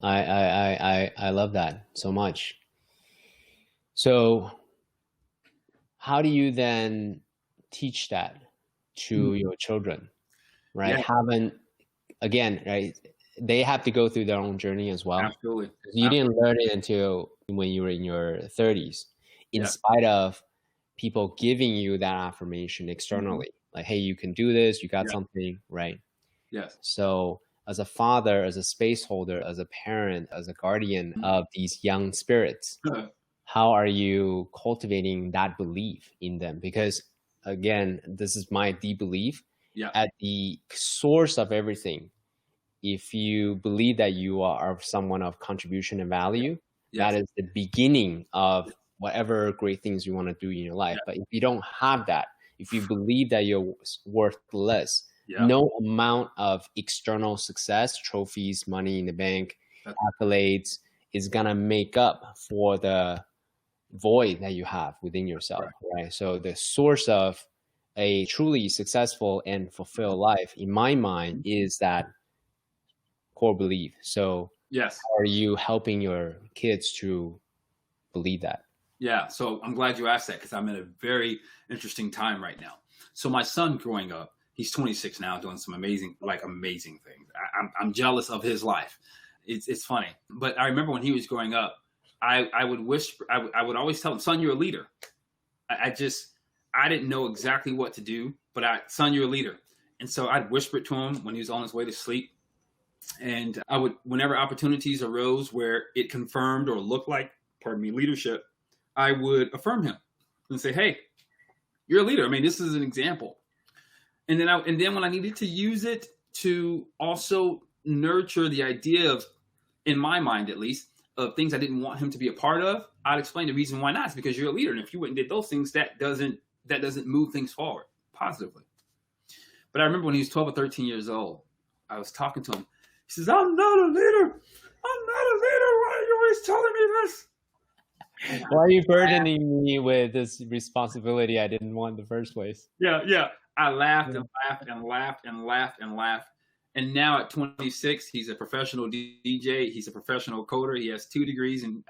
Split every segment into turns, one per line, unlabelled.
I love that so much. So how do you then teach that
Mhm.
to your children, right?
Yeah,
Haven't again, right? They have to go through their own journey as well.
absolutely.
'Cause you didn't learn it until when you were in your 30s, in
Yeah.
spite of people giving you that affirmation
Mhm.
externally, like, "Hey, you can do this. You got
Yeah.
something," right?
Yes.
So, as a father, as a space holder, as a parent, as a guardian
Mhm.
of these young spirits, how are you cultivating that belief in them? Because again, this is my deep belief
Yeah.
at the source of everything. If you believe that you are someone of contribution and
Yeah.
value, that
Yes.
is the beginning of
Yes.
whatever great things you want to do in your life.
Yeah.
But if you don't have that, if you believe that you're worthless,
Yeah.
no amount of external success, trophies, money in the bank,
That's
accolades is gonna make up for the void that you have within yourself,
right.
right? So the source of a truly successful and fulfilled life, in my mind,
Mhm.
is that core belief. So
Yes.
how are you helping your kids to believe that?
Yeah. So I'm glad you asked that because I'm in a very interesting time right now. So my son growing up, he's 26 now, doing some amazing things. I'm jealous of his life. It's funny, but I remember when he was growing up, I would whisper, I would always tell him, "Son, you're a leader." I just I didn't know exactly what to do, but son, you're a leader. And so I'd whisper it to him when he was on his way to sleep. And I would, whenever opportunities arose where it confirmed or looked like, pardon me, leadership, I would affirm him and say, "Hey, you're a leader. I mean, this is an example." And then when I needed to use it to also nurture the idea of, in my mind at least, of things I didn't want him to be a part of, I'd explain the reason why not. It's because you're a leader, and if you went and did those things, that doesn't move things forward positively. But I remember when he was 12 or 13 years old, I was talking to him. He says, "I'm not a leader. I'm not a leader. Why are you always telling me this?" And I
Why are you
laughed.
burdening me with this responsibility I didn't want in the first place?
Yeah, yeah. I laughed and
Mm.
laughed and laughed and laughed and laughed. And now at 26, he's a professional DJ. He's a professional coder. He has 2 degrees in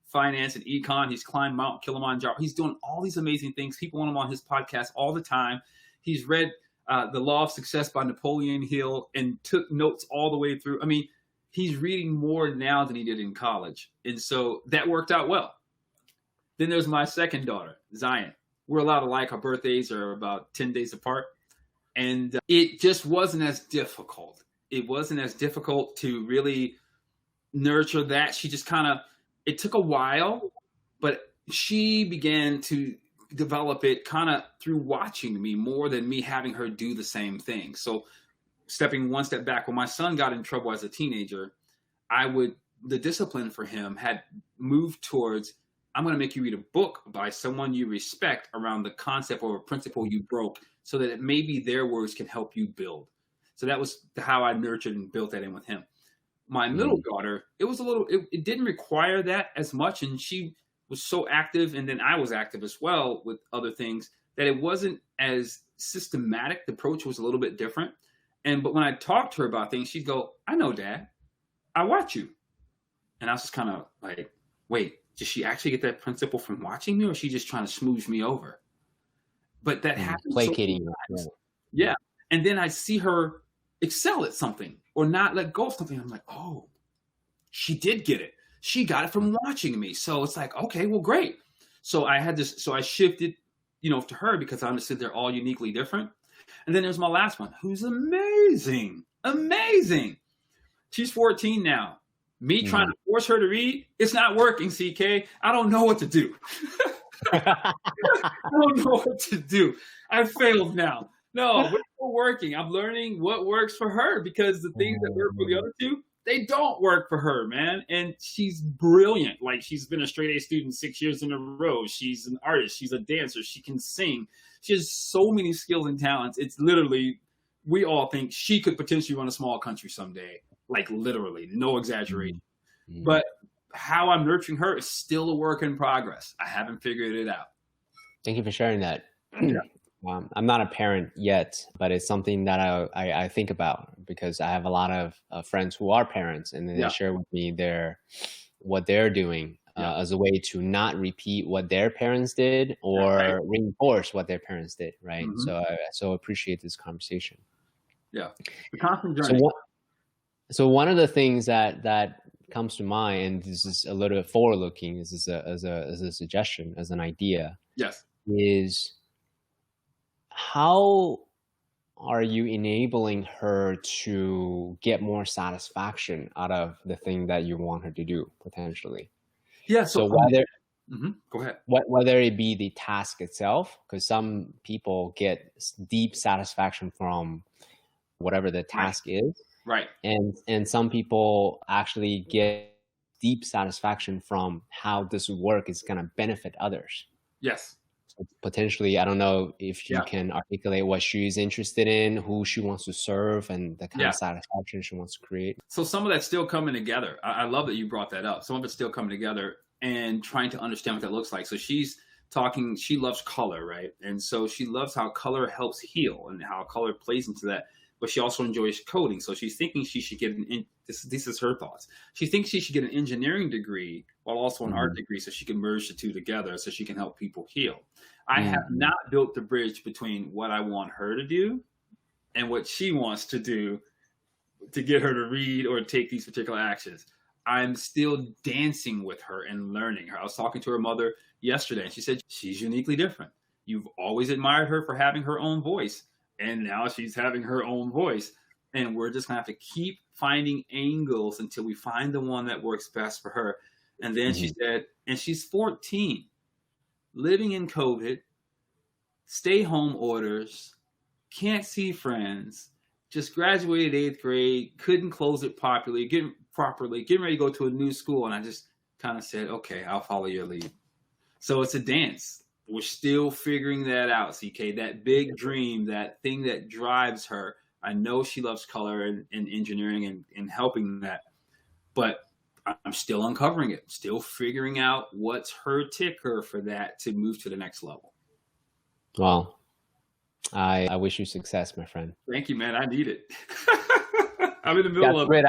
finance and econ. He's climbed Mount Kilimanjaro. He's doing all these amazing things. People want him on his podcast all the time. He's read The Law of Success by Napoleon Hill and took notes all the way through. I mean, he's reading more now than he did in college. And so that worked out well. Then there's my second daughter, Zion. We're allowed to like our birthdays are about 10 days apart. And it just wasn't as difficult. It wasn't as difficult to really nurture that. She just kind of, it took a while, but she began to develop it kind of through watching me more than me having her do the same thing. So stepping one step back, when my son got in trouble as a teenager, I would, the discipline for him had moved towards, I'm going to make you read a book by someone you respect around the concept or a principle you broke so that maybe their words can help you build. So that was how I nurtured and built that in with him. My middle
Mm.
daughter, it didn't require that as much. And she was so active. And then I was active as well with other things that it wasn't as systematic. The approach was a little bit different. But when I talked to her about things, she'd go, "I know, Dad. I watch you." And I was just kind of like, wait, did she actually get that principle from watching me or is she just trying to smooch me over? But that
Mm.
happened so many
Placating you.
times.
Right.
Yeah. And then I see her excel at something or not let go of something. I'm like, oh, she did get it. She got it from watching me. So it's like, okay, well, great. So I shifted, to her because I understood they're all uniquely different. And then there's my last one, who's amazing. Amazing. She's 14 now. Me trying
Mm.
to force her to read, it's not working, CK. I don't know what to do. I don't know what to do. I failed now. No, we're still working. I'm learning what works for her because the things that work for the
Mm.
other two, they don't work for her, man. And she's brilliant. Like she's been a straight A student 6 years in a row. She's an artist. She's a dancer. She can sing. She has so many skills and talents. It's literally, we all think she could potentially run a small country someday. Like literally, no exaggeration.
Mm. Mm.
But how I'm nurturing her is still a work in progress. I haven't figured it out.
Thank you for sharing that.
Yeah.
I'm not a parent yet, but it's something that I think about because I have a lot of friends who are parents, and then they
Yeah.
share with me what they're doing as a way to not repeat what their parents did or reinforce what their parents did, right?
Mm-hmm.
So I so appreciate this conversation.
Yeah, the constant
So
journey.
so one of the things that comes to mind, and this is a little bit forward looking, this is as a suggestion, as an idea,
Yes.
is how are you enabling her to get more satisfaction out of the thing that you want her to do potentially?
Yeah.
So
So go ahead.
whether it be the task itself, because some people get deep satisfaction from whatever the task is,
Right.
and some people actually get deep satisfaction from how this work is going to benefit others.
Yes.
So potentially, I don't know if you
Yeah.
can articulate what she's interested in, who she wants to serve, and the kind
Yeah.
of satisfaction she wants to create.
So some of that's still coming together. I love that you brought that up. Some of it's still coming together and trying to understand what that looks like. So she's talking, she loves color, right? And so she loves how color helps heal and how color plays into that. But she also enjoys coding. So she's thinking she should get this is her thoughts. She thinks she should get an engineering degree while also an art degree so she can merge the two together so she can help people heal. I have not built the bridge between what I want her to do and what she wants to do to get her to read or take these particular actions. I'm still dancing with her and learning her. I was talking to her mother yesterday, and she said she's uniquely different. You've always admired her for having her own voice, and now she's having her own voice. And we're just going to have to keep finding angles until we find the one that works best for her. And then she said, and she's 14, living in COVID, stay home orders, can't see friends, just graduated 8th grade, couldn't close it properly, getting ready to go to a new school. And I just kind of said, okay, I'll follow your lead. So it's a dance. We're still figuring that out, CK. That big dream, that thing that drives her. I know she loves color and engineering and helping that, but I'm still uncovering it, still figuring out what's her ticker for that to move to the next level.
Well, I wish you success, my friend.
Thank you, man. I need it. I'm in the middle of it.